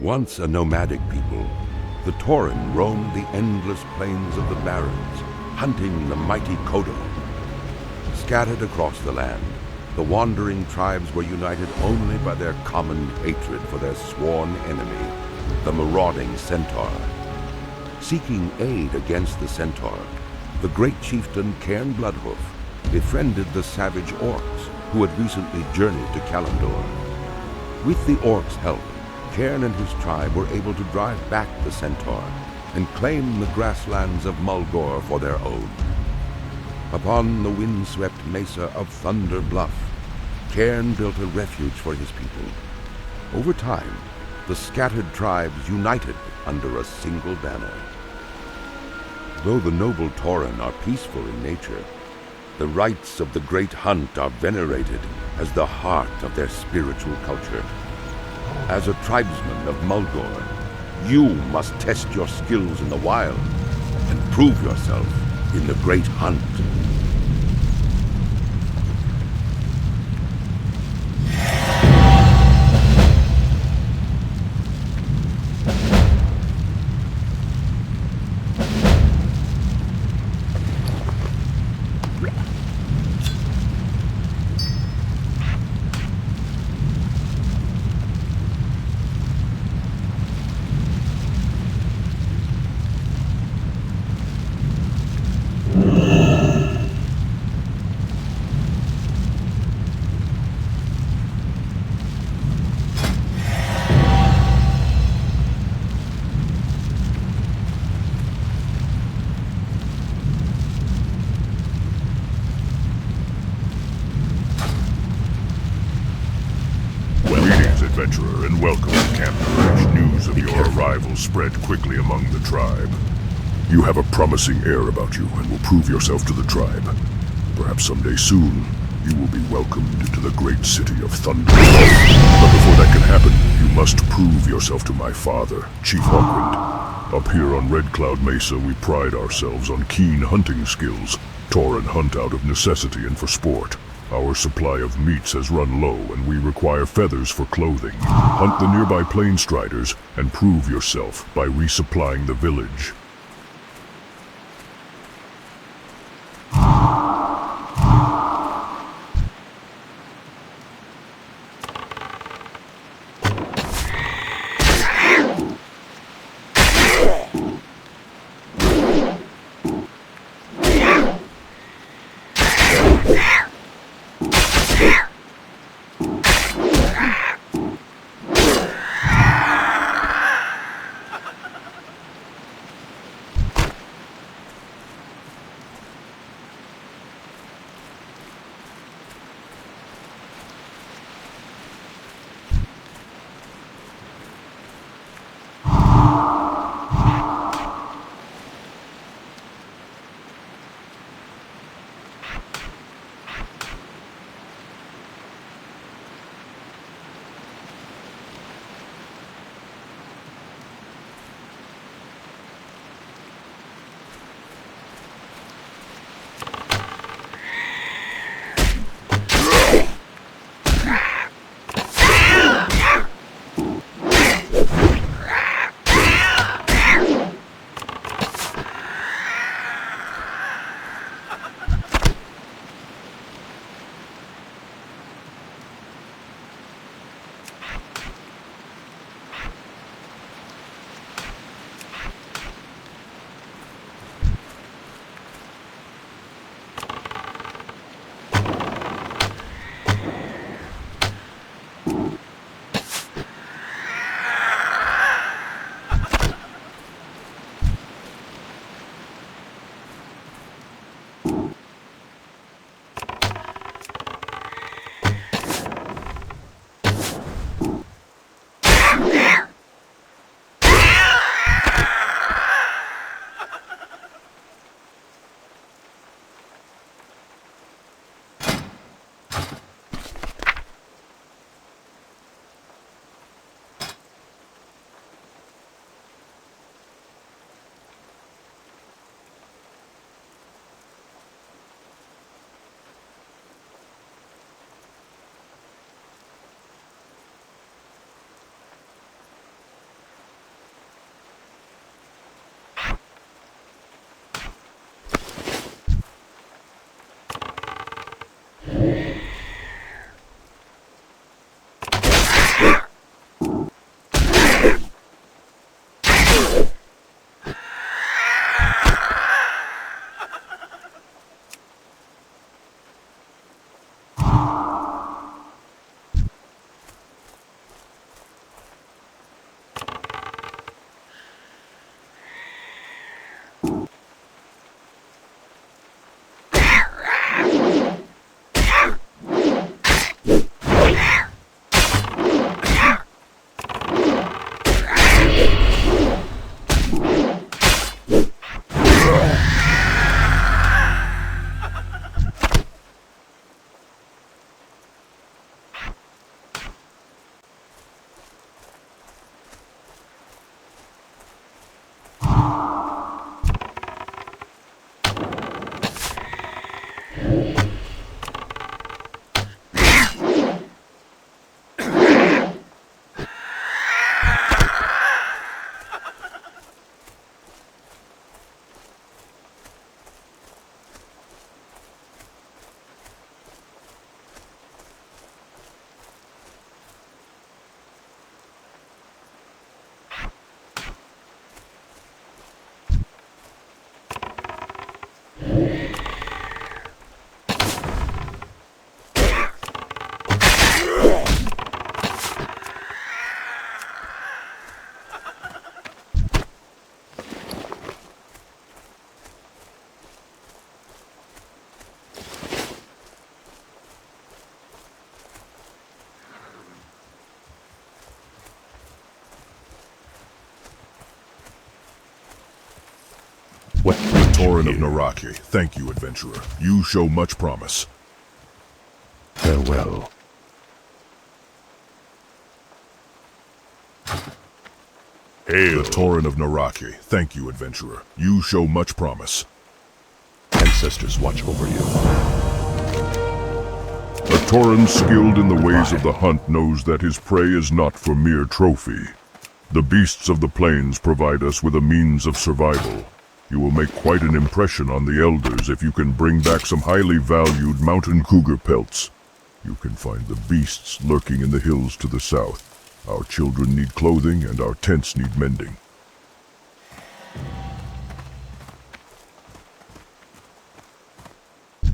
Once a nomadic people, the Tauren roamed the endless plains of the Barrens, hunting the mighty Kodo. Scattered across the land, the wandering tribes were united only by their common hatred for their sworn enemy, the marauding Centaur. Seeking aid against the Centaur, the great chieftain Cairn Bloodhoof befriended the savage Orcs who had recently journeyed to Kalimdor. With the Orcs' help, Cairn and his tribe were able to drive back the Centaur and claim the grasslands of Mulgore for their own. Upon the windswept mesa of Thunder Bluff, Cairn built a refuge for his people. Over time, the scattered tribes united under a single banner. Though the noble Tauren are peaceful in nature, the rites of the Great Hunt are venerated as the heart of their spiritual culture. As a tribesman of Mulgore, you must test your skills in the wild and prove yourself in the Great Hunt. Adventurer, and welcome to Camp Courage. News of your arrival spread quickly among the tribe. You have a promising air about you and will prove yourself to the tribe. Perhaps someday soon, you will be welcomed into the great city of Thunder. But before that can happen, you must prove yourself to my father, Chief Hawkwind. Up here on Red Cloud Mesa, we pride ourselves on keen hunting skills. Tauren hunt out of necessity and for sport. Our supply of meats has run low, and we require feathers for clothing. Hunt the nearby plain striders, and prove yourself by resupplying the village. What The Tauren of Naraki, thank you, adventurer. You show much promise. Farewell. Hail. The Tauren of Naraki, thank you, adventurer. You show much promise. Ancestors watch over you. A Tauren skilled in the ways of the hunt knows that his prey is not for mere trophy. The beasts of the plains provide us with a means of survival. You will make quite an impression on the elders if you can bring back some highly valued mountain cougar pelts. You can find the beasts lurking in the hills to the south. Our children need clothing and our tents need mending.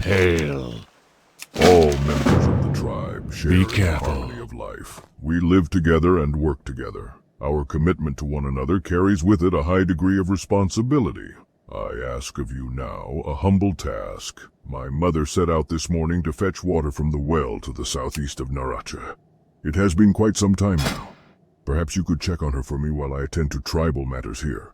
Hail. All members of the tribe share Be in the careful. harmony of life. We live together and work together. Our commitment to one another carries with it a high degree of responsibility. I ask of you now a humble task. My mother set out this morning to fetch water from the well to the southeast of Naracha. It has been quite some time now. Perhaps you could check on her for me while I attend to tribal matters here.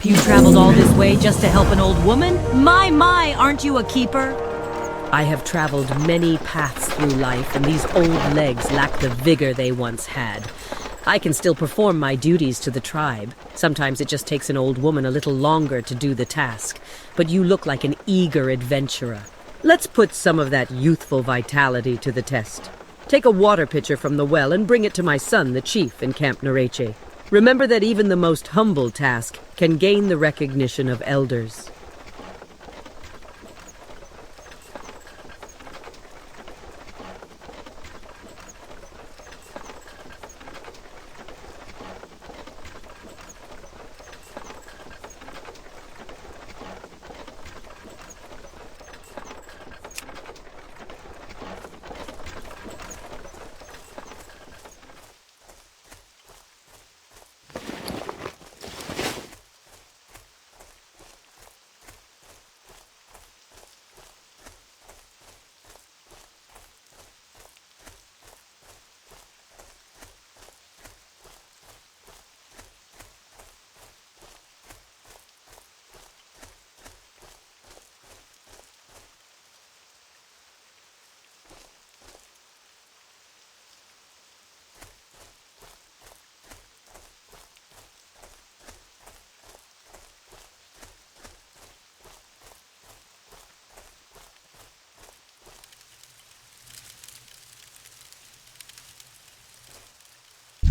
You traveled all this way just to help an old woman? My, aren't you a keeper? I have traveled many paths through life, and these old legs lack the vigor they once had. I can still perform my duties to the tribe. Sometimes it just takes an old woman a little longer to do the task, but you look like an eager adventurer. Let's put some of that youthful vitality to the test. Take a water pitcher from the well and bring it to my son, the chief, in Camp Nereche. Remember that even the most humble task can gain the recognition of elders.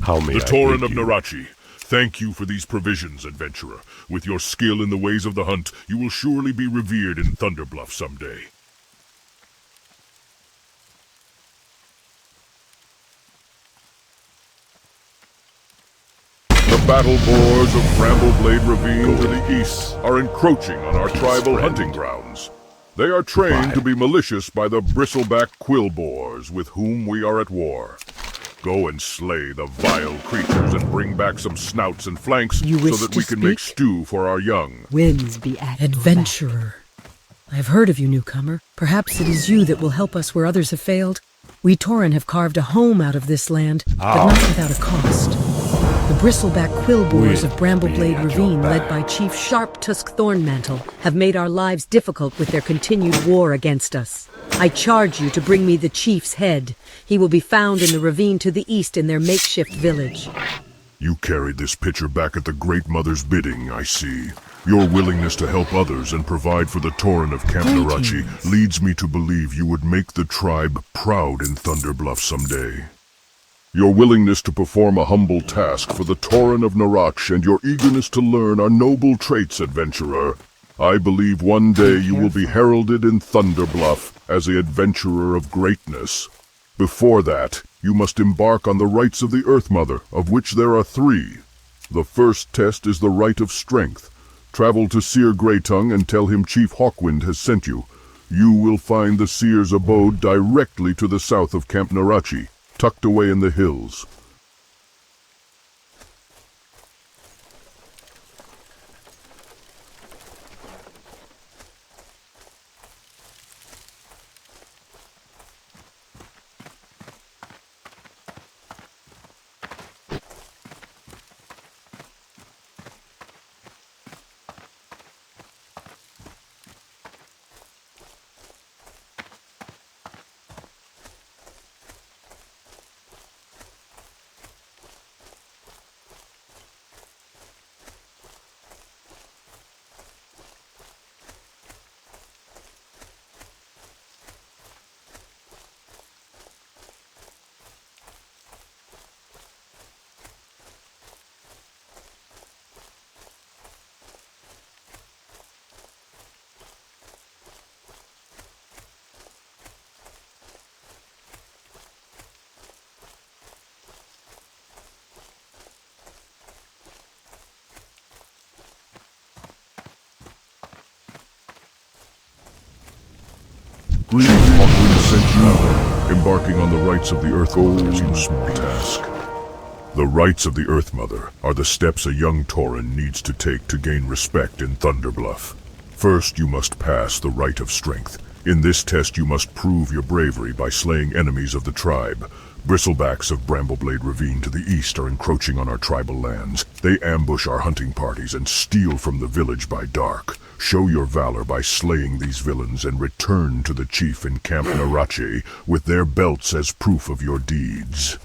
How may The I Tauren aid of you? Narachi, thank you for these provisions, adventurer. With your skill in the ways of the hunt, you will surely be revered in Thunderbluff someday. The battle boars of Brambleblade Ravine to the east are encroaching on our tribal hunting grounds. They are trained to be malicious by the bristleback quill boars with whom we are at war. Go and slay the vile creatures and bring back some snouts and flanks You so wish that to we can make speak? stew for our young. Winds be at your back. Adventurer. I have heard of you, newcomer. Perhaps it is you that will help us where others have failed. We Tauren have carved a home out of this land, but not without a cost. The bristleback quill boars of Brambleblade Ravine, led by Chief Sharp-Tusk Thornmantle, have made our lives difficult with their continued war against us. I charge you to bring me the chief's head. He will be found in the ravine to the east in their makeshift village. You carried this pitcher back at the Great Mother's bidding, I see. Your willingness to help others and provide for the Tauren of Camp Narachi leads me to believe you would make the tribe proud in Thunderbluff someday. Your willingness to perform a humble task for the Tauren of Narach and your eagerness to learn are noble traits, adventurer. I believe one day you will be heralded in Thunderbluff as the adventurer of greatness. Before that, you must embark on the rites of the Earth Mother, of which there are 3. The first test is the rite of strength. Travel to Seer Greytongue and tell him Chief Hawkwind has sent you. You will find the Seer's abode directly to the south of Camp Narachi, tucked away in the hills. Chief Hawkwind sent you, embarking on the rites of the Earth Mother is no small task. The rites of the Earth Mother are the steps a young Tauren needs to take to gain respect in Thunderbluff. First, you must pass the rite of strength. In this test, you must prove your bravery by slaying enemies of the tribe. Bristlebacks of Brambleblade Ravine to the east are encroaching on our tribal lands. They ambush our hunting parties and steal from the village by dark. Show your valor by slaying these villains and return to the chief in Camp Narache with their belts as proof of your deeds.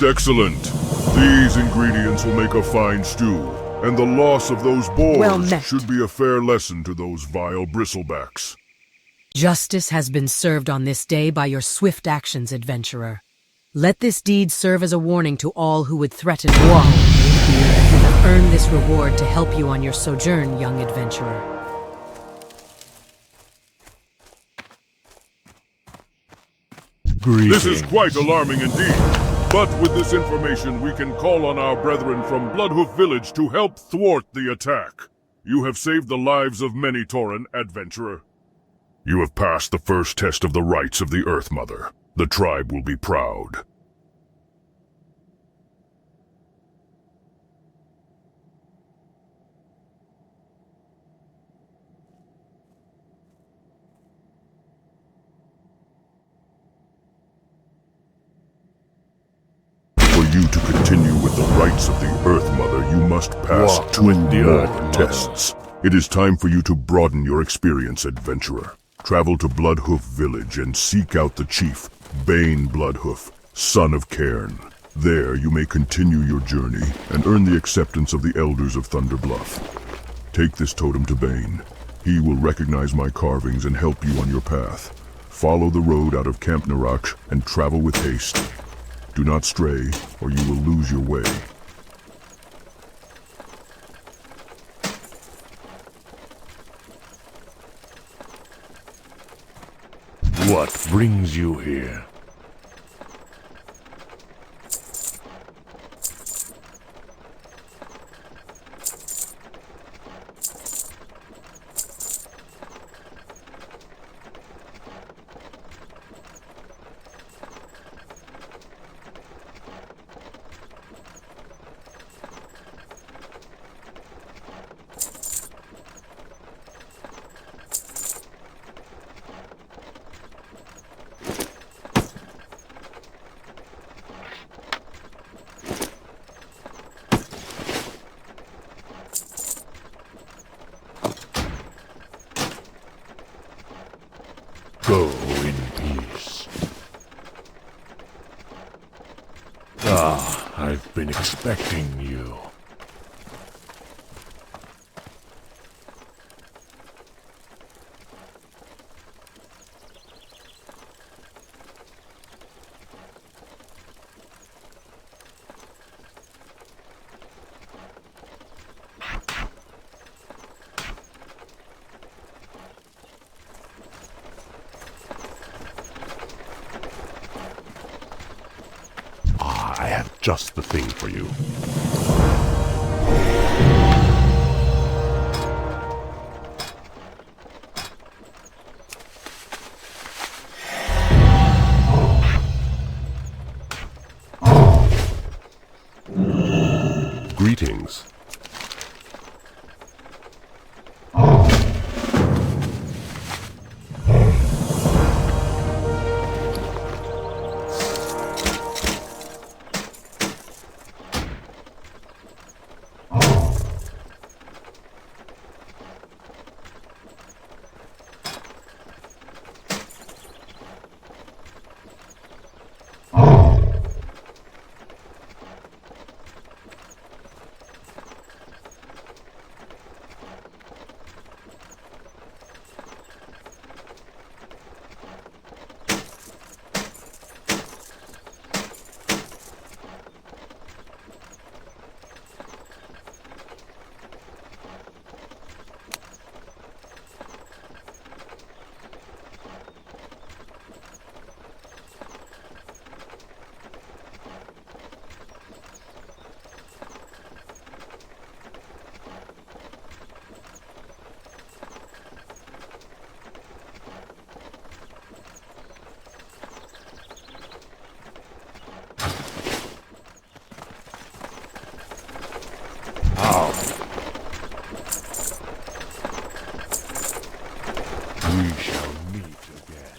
Most excellent. These ingredients will make a fine stew. And the loss of those boars Well met. should be a fair lesson to those vile bristlebacks. Justice has been served on this day by your swift actions, adventurer. Let this deed serve as a warning to all who would threaten war. You have earned this reward to help you on your sojourn, young adventurer. This is quite alarming indeed. But with this information, we can call on our brethren from Bloodhoof Village to help thwart the attack. You have saved the lives of many Tauren, adventurer. You have passed the first test of the rights of the Earth Mother. The tribe will be proud. For you to continue with the rights of the Earth Mother, you must pass Walk 2 with the more Earth Mother. tests. It is time for you to broaden your experience, adventurer. Travel to Bloodhoof Village and seek out the chief, Bane Bloodhoof, son of Cairn. There you may continue your journey and earn the acceptance of the Elders of Thunder Bluff. Take this totem to Bane. He will recognize my carvings and help you on your path. Follow the road out of Camp Naraksh and travel with haste. Do not stray, or you will lose your way. What brings you here? Go in peace. Ah, I've been expecting you. I have just the thing for you. Greetings. We shall meet again.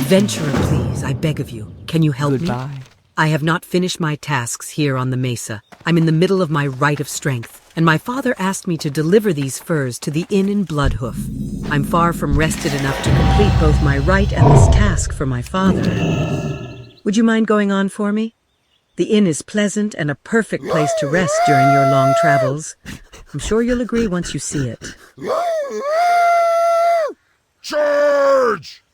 Adventurer, please, I beg of you. Can you help me? I have not finished my tasks here on the mesa. I'm in the middle of my rite of strength, and my father asked me to deliver these furs to the inn in Bloodhoof. I'm far from rested enough to complete both my rite and this task for my father. Would you mind going on for me? The inn is pleasant and a perfect place to rest during your long travels. I'm sure you'll agree once you see it. Charge!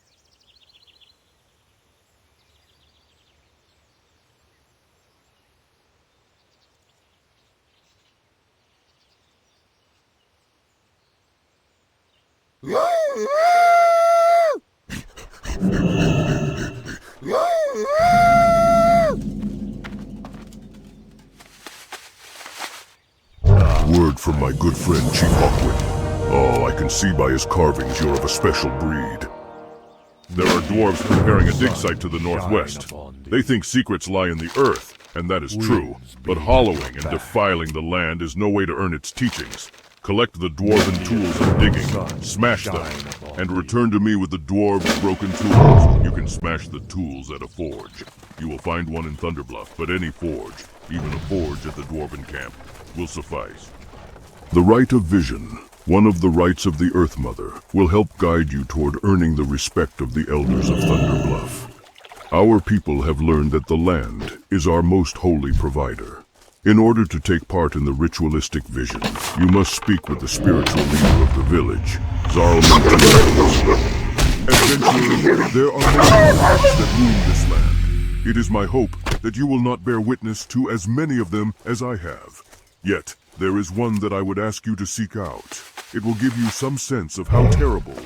Word from my good friend Chief Hawkwind. Oh, I can see by his carvings you're of a special breed. There are dwarves preparing a dig site to the northwest. They think secrets lie in the earth, and that is true. But hollowing and defiling the land is no way to earn its teachings. Collect the dwarven tools of digging, smash them, and return to me with the dwarves' broken tools. You can smash the tools at a forge. You will find one in Thunderbluff, but any forge, even a forge at the dwarven camp, will suffice. The Rite of Vision, one of the rites of the Earth Mother, will help guide you toward earning the respect of the elders of Thunderbluff. Our people have learned that the land is our most holy provider. In order to take part in the ritualistic vision, you must speak with the spiritual leader of the village, Zarlman. Adventurer, there are many gods that rule this land. It is my hope that you will not bear witness to as many of them as I have. Yet, there is one that I would ask you to seek out. It will give you some sense of how terrible,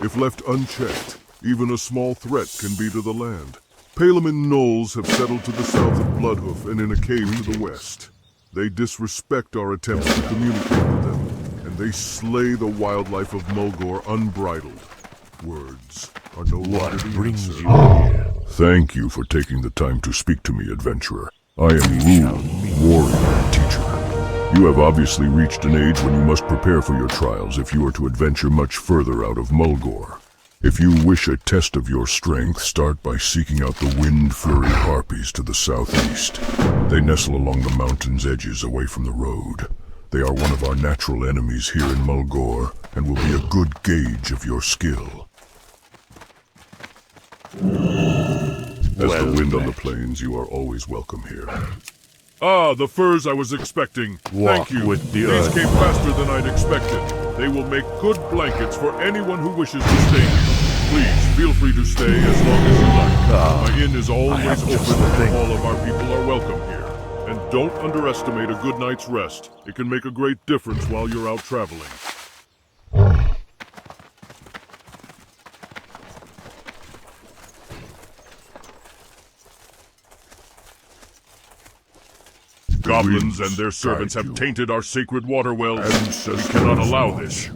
if left unchecked, even a small threat can be to the land. Palaman gnolls have settled to the south of Bloodhoof and in a cave to the west. They disrespect our attempts to communicate with them, and and they slay the wildlife of Mulgore unbridled. Words are no longer the brings answer. you here? Thank you for taking the time to speak to me, adventurer. I am Rune, warrior and teacher. You have obviously reached an age when you must prepare for your trials if you are to adventure much further out of Mulgore. If you wish a test of your strength, start by seeking out the Wind Flurry Harpies to the southeast. They nestle along the mountain's edges away from the road. They are one of our natural enemies here in Mulgore and will be a good gauge of your skill. As the wind on the plains, you are always welcome here. Ah, the furs I was expecting. Walk Thank you. with the These earth. came faster than I'd expected. They will make good blankets for anyone who wishes to stay here. Please, feel free to stay as long as you like. My inn is always open and all of our people are welcome here. And don't underestimate a good night's rest. It can make a great difference while you're out traveling. Goblins and their servants have tainted our sacred water wells. We cannot allow this.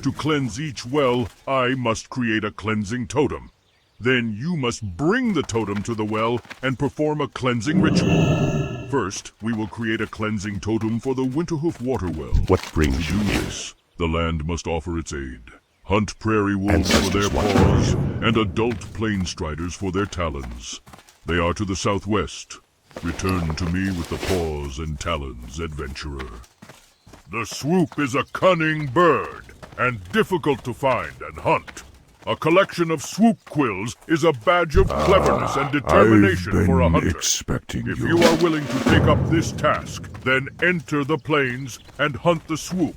To cleanse each well, I must create a cleansing totem. Then you must bring the totem to the well and perform a cleansing ritual. First, we will create a cleansing totem for the Winterhoof water well. What brings you To do here? this, the land must offer its aid. Hunt prairie wolves for Ancestors their watch paws, over you. and adult plain striders for their talons. They are to the southwest. Return to me with the paws and talons, adventurer. The swoop is a cunning bird, and difficult to find and hunt. A collection of swoop quills is a badge of cleverness and determination for a hunter. If you are willing to take up this task, then enter the plains and hunt the swoop.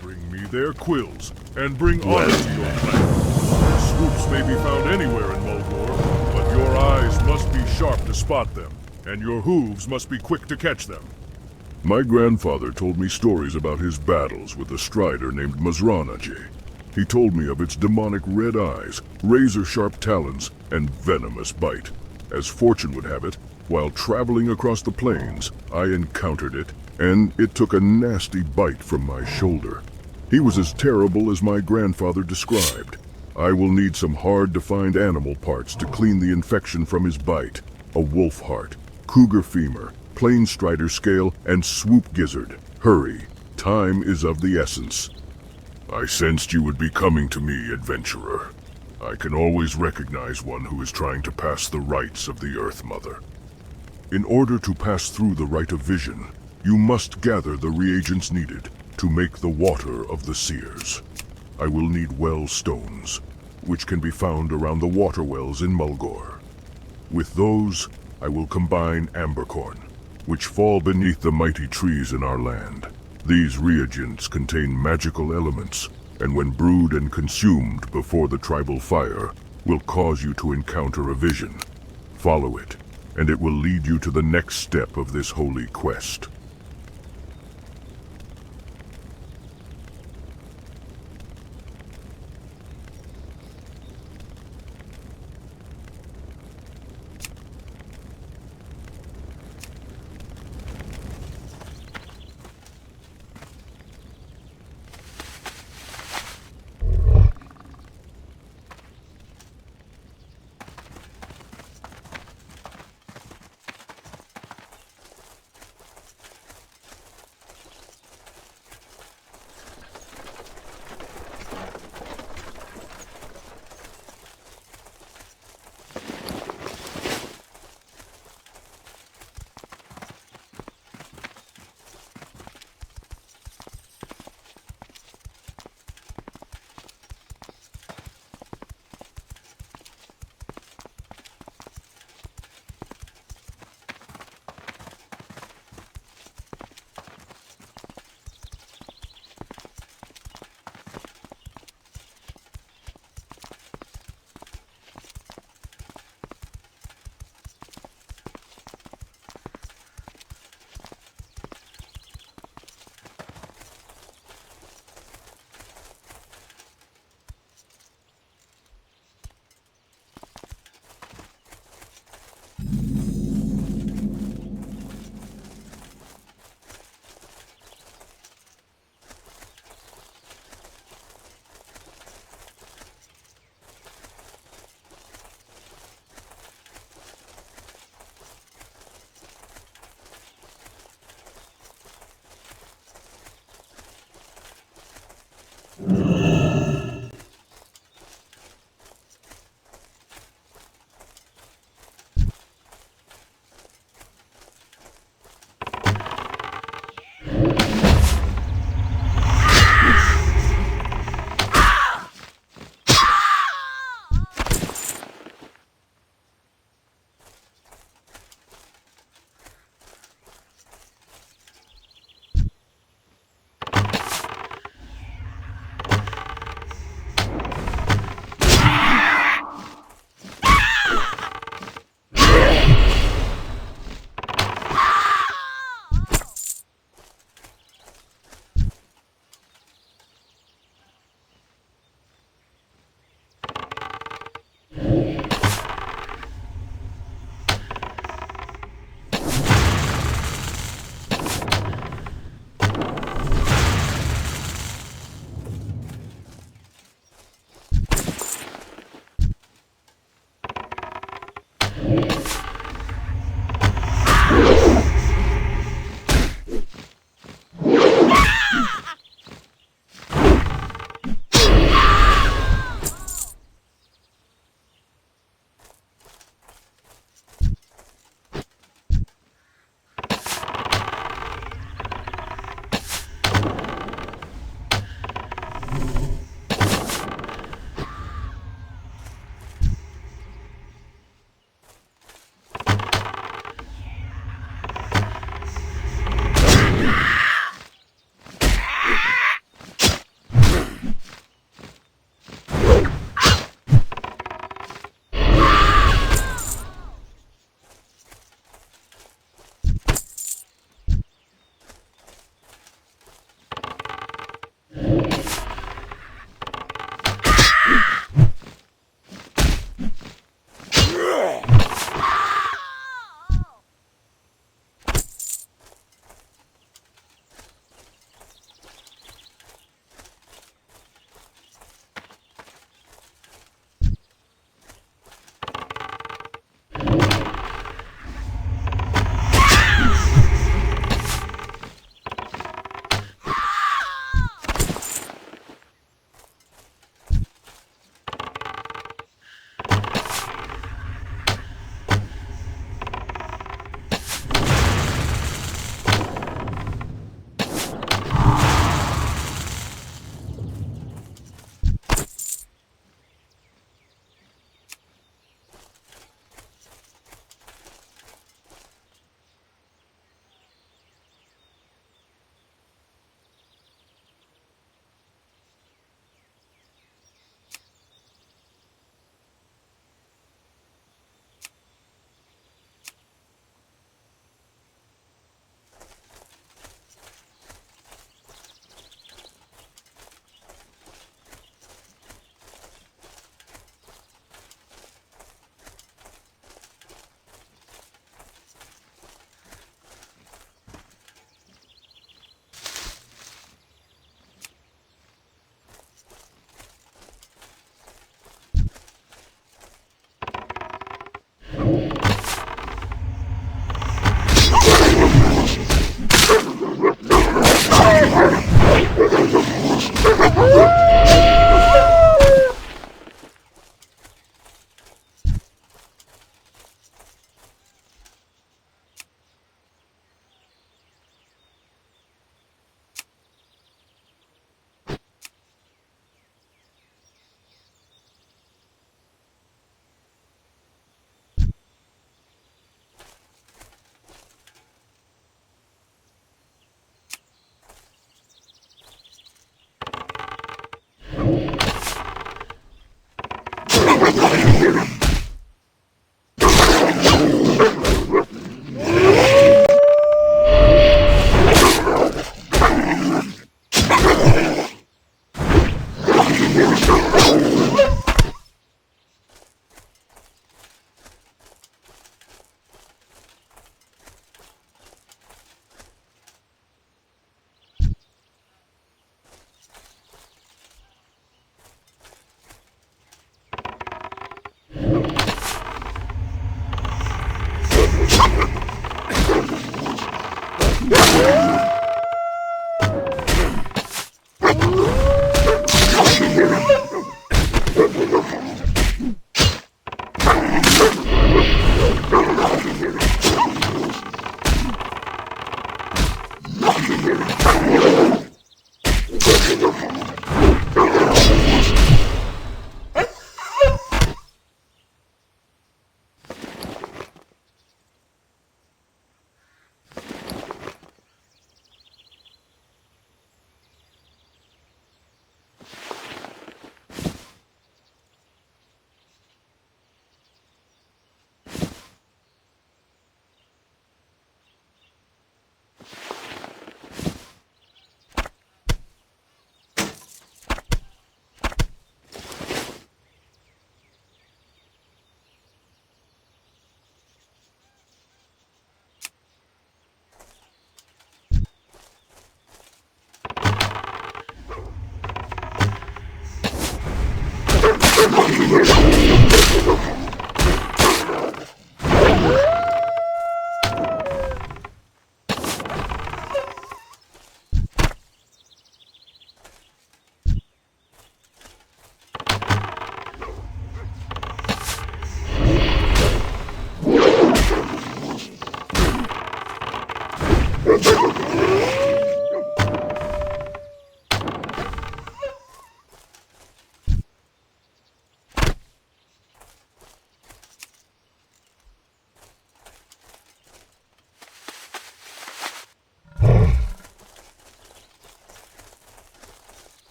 Bring me their quills, and bring honor to your clan. Swoops may be found anywhere in Mulgore, but your eyes must be sharp to spot them, and your hooves must be quick to catch them. My grandfather told me stories about his battles with a strider named Mazranaje. He told me of its demonic red eyes, razor-sharp talons, and venomous bite. As fortune would have it, while traveling across the plains, I encountered it, and it took a nasty bite from my shoulder. He was as terrible as my grandfather described. I will need some hard-to-find animal parts to clean the infection from his bite. A wolf heart, cougar femur, plain strider scale, and swoop gizzard. Hurry, time is of the essence. I sensed you would be coming to me, adventurer. I can always recognize one who is trying to pass the rites of the Earth Mother. In order to pass through the Rite of Vision, you must gather the reagents needed to make the water of the seers. I will need well stones, which can be found around the water wells in Mulgore. With those, I will combine ambercorn, which fall beneath the mighty trees in our land. These reagents contain magical elements, and when brewed and consumed before the tribal fire, will cause you to encounter a vision. Follow it, and it will lead you to the next step of this holy quest.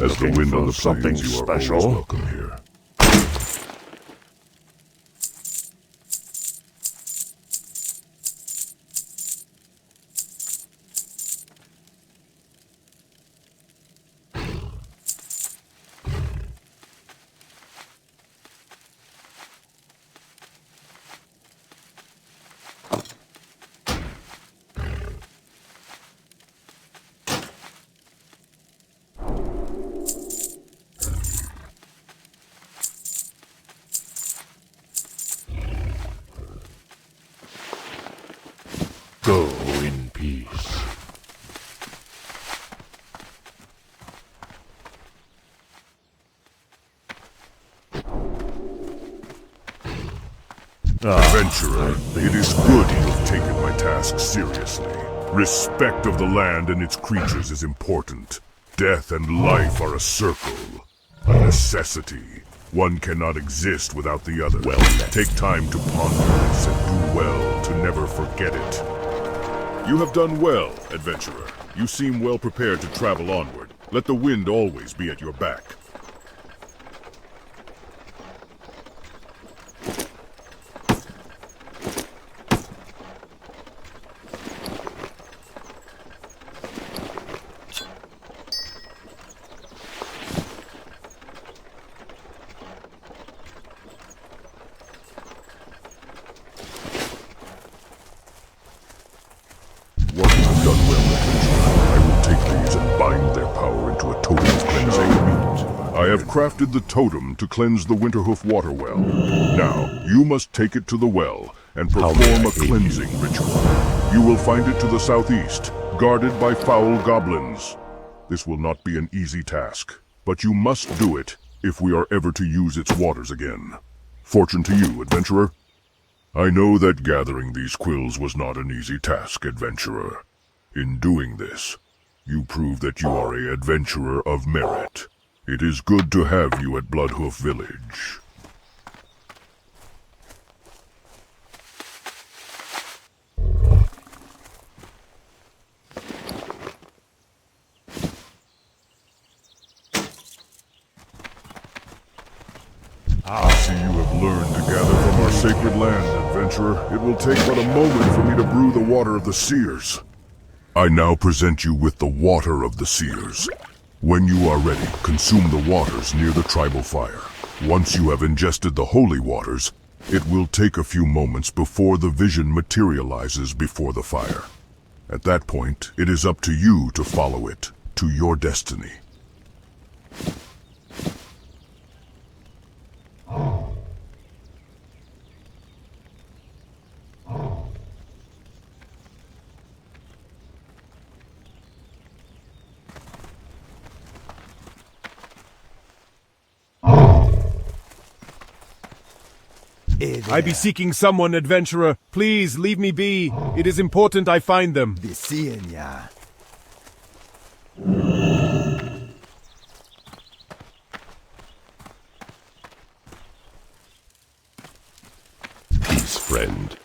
As the wind on the something plains, you are special? always welcome here. Go in peace. Adventurer, it is good you have taken my task seriously. Respect of the land and its creatures is important. Death and life are a circle, a necessity. One cannot exist without the other. Well met. Take time to ponder this and do well to never forget it. You have done well, adventurer. You seem well prepared to travel onward. Let the wind always be at your back. What you have done well, adventurer. I will take these and bind their power into a totem of cleansing. I have crafted the totem to cleanse the Winterhoof water well. Now, you must take it to the well and perform a cleansing ritual. You will find it to the southeast, guarded by foul goblins. This will not be an easy task, but you must do it if we are ever to use its waters again. Fortune to you, adventurer. I know that gathering these quills was not an easy task, adventurer. In doing this, you prove that you are an adventurer of merit. It is good to have you at Bloodhoof Village. I see you have learned to gather from our sacred land, adventurer. It will take but a moment for me to brew the water of the seers. I now present you with the water of the seers. When you are ready, consume the waters near the tribal fire. Once you have ingested the holy waters, it will take a few moments before the vision materializes before the fire. At that point, it is up to you to follow it to your destiny. I be seeking someone, adventurer. Please, leave me be. It is important I find them. Peace, friend.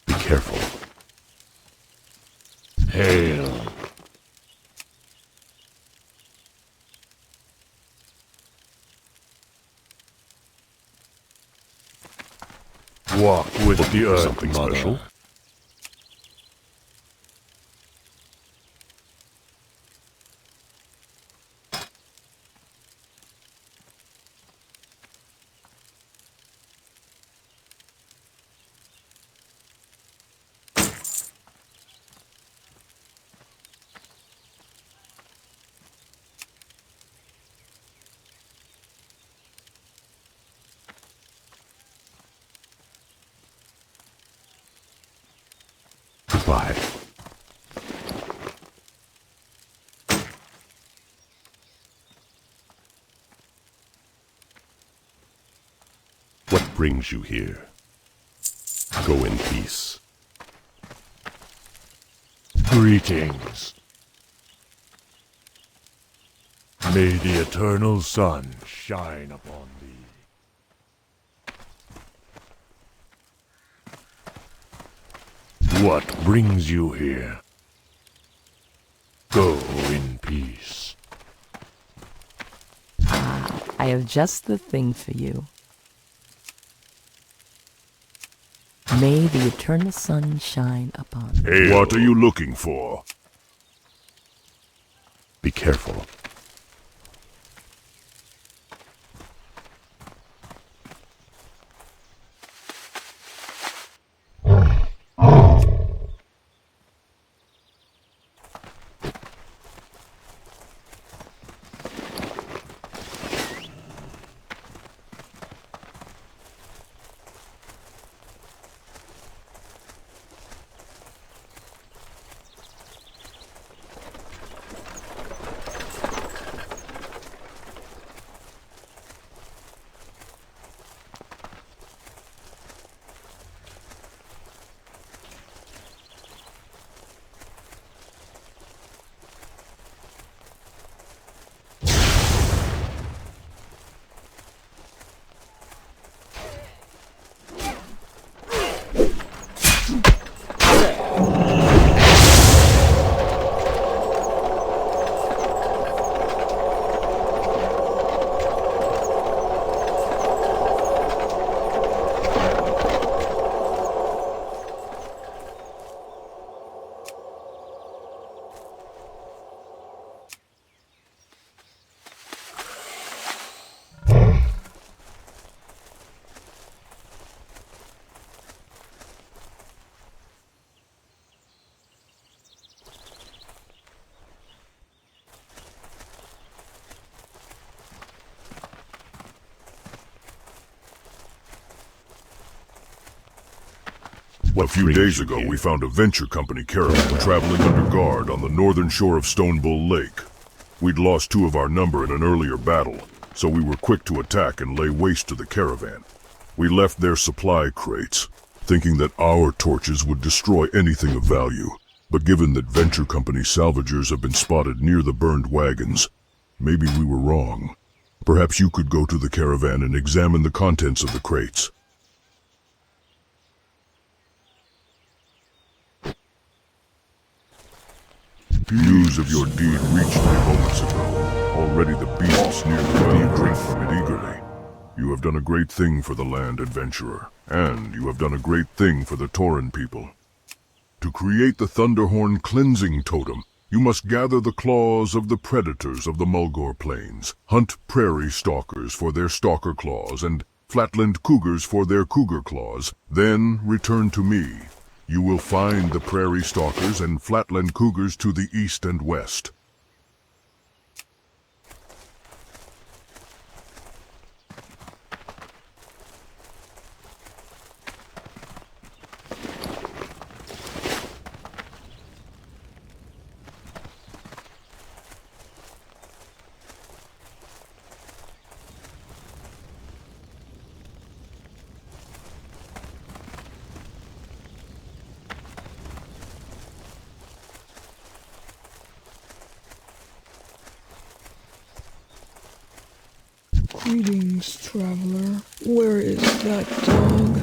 Careful. Hail. Walk with the earth, something mother. Special. Goodbye. What brings you here? Go in peace. Greetings. May the eternal sun shine upon thee. What brings you here? Go in peace. I have just the thing for you. May the eternal sun shine upon you. Hail. What are you looking for? Be careful. A few days ago, we found a venture company caravan traveling under guard on the northern shore of Stone Bull Lake. We'd lost 2 of our number in an earlier battle, so we were quick to attack and lay waste to the caravan. We left their supply crates, thinking that our torches would destroy anything of value. But given that venture company salvagers have been spotted near the burned wagons, maybe we were wrong. Perhaps you could go to the caravan and examine the contents of the crates. News of your deed reached me moments ago. Already the beasts near the well drink from it eagerly. You have done a great thing for the land, adventurer, and you have done a great thing for the Tauren people. To create the Thunderhorn cleansing totem, you must gather the claws of the predators of the Mulgore Plains, hunt prairie stalkers for their stalker claws, and flatland cougars for their cougar claws, then return to me. You will find the prairie stalkers and flatland cougars to the east and west. Greetings, traveler. Where is that dog?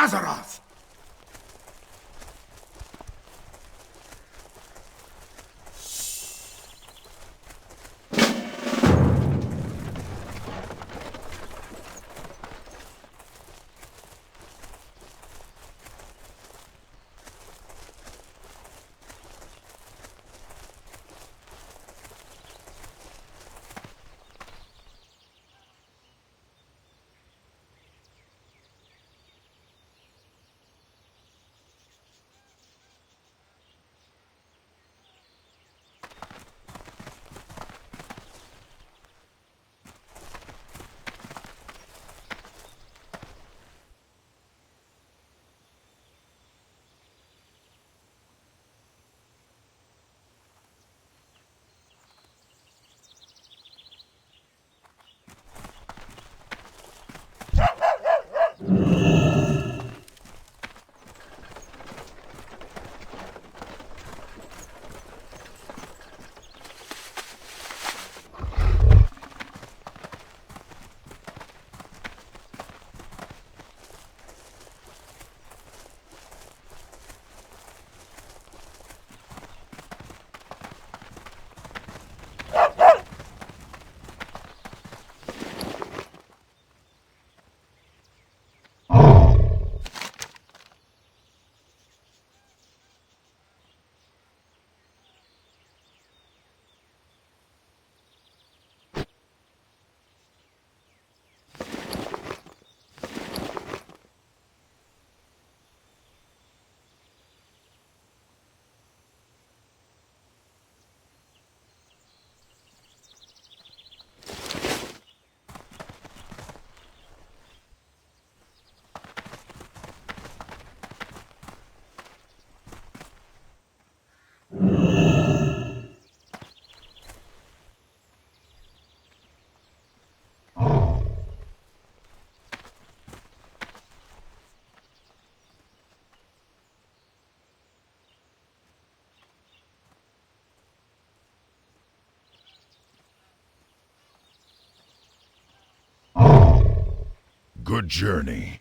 Azeroth! Good journey.